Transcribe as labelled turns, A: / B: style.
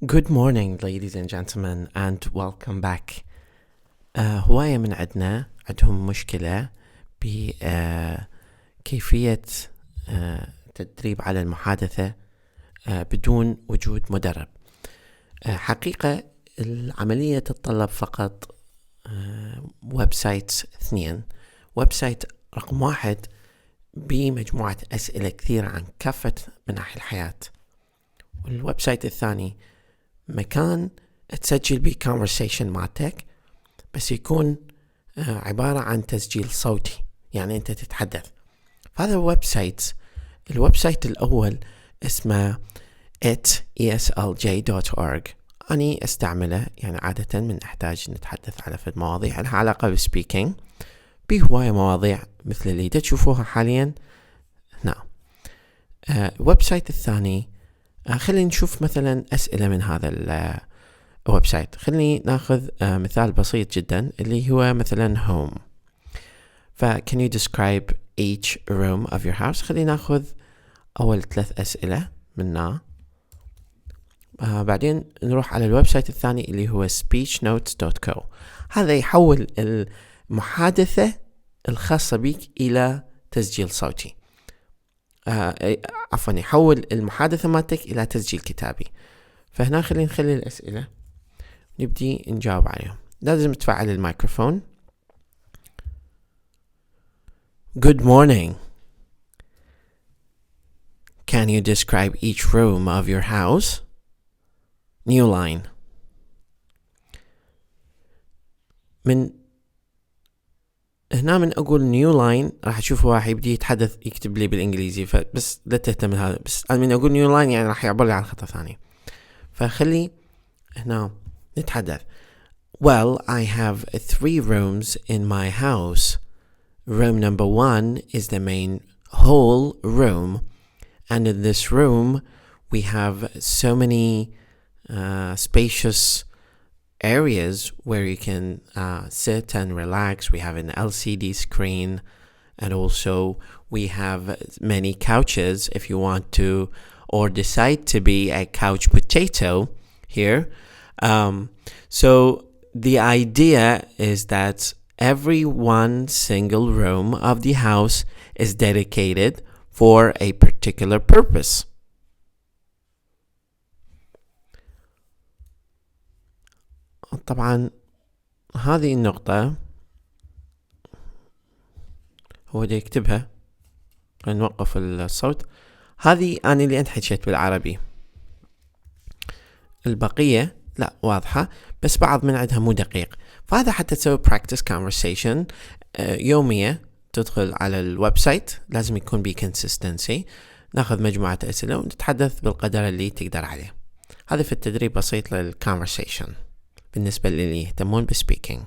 A: Good morning ladies and gentlemen and welcome back. هواية من عندهم مشكلة بكيفية تدريب على المحادثة بدون وجود مدرب. حقيقة العملية تتطلب فقط ويب سايت 2. ويب سايت رقم 1 بمجموعة أسئلة كثيرة عن كافة مناحي الحياة، والويب سايت الثاني مكان تسجل بيه conversation مالتك، بس يكون عبارة عن تسجيل صوتي، يعني أنت تتحدث. هذا الويب سايت الأول اسمه eslj.org. أنا أستعمله يعني عادة من أحتاج نتحدث على فد مواضيع لها علاقة بالسبيكينج، بهواية مواضيع مثل اللي تشوفوها حاليا هنا. الويب سايت الثاني خلينا نشوف مثلا أسئلة من هذا الويب سايت. خليني ناخذ مثال بسيط جدا اللي هو مثلا home. can you describe each room of your house؟ خلينا ناخذ أول 3 أسئلة منها، بعدين نروح على الويب سايت الثاني اللي هو speechnotes.co. هذا يحول المحادثة الخاصة بك إلى تسجيل صوتي، يحول المحادثة مالتك إلى تسجيل كتابي. فهنا خلينا نخلي الأسئلة نبدي نجاوب عليهم. لازم تفعل الميكروفون. Good morning. Can you describe each room of your house? New line. من هنا من أقول new line راح أشوف واحد يبدي يتحدث يكتب لي بالإنجليزي، فبس لا تهتم هذا. بس أنا من أقول new line يعني راح يعبر لي عن خطة ثانية. فخلي هنا نتحدث. Well, I have 3 rooms in my house. Room number 1 is the main whole room, and in this room we have so many spacious areas where you can sit and relax. We have an LCD screen, and also we have many couches if you want to or decide to be a couch potato here. So the idea is that every one single room of the house is dedicated for a particular purpose. طبعا هذه النقطة هو دا يكتبها. نوقف الصوت. هذه أنا اللي أنت حكيت بالعربي، البقية لا واضحة، بس بعض من عندها مو دقيق. فهذا حتى تسوي practice conversation يومية. تدخل على الويب سايت، لازم يكون بي consistency. ناخذ مجموعة أسئلة ونتحدث بالقدر اللي تقدر عليه. هذا في التدريب بسيط للconversation بالنسبة للي يهتمون بالspeaking.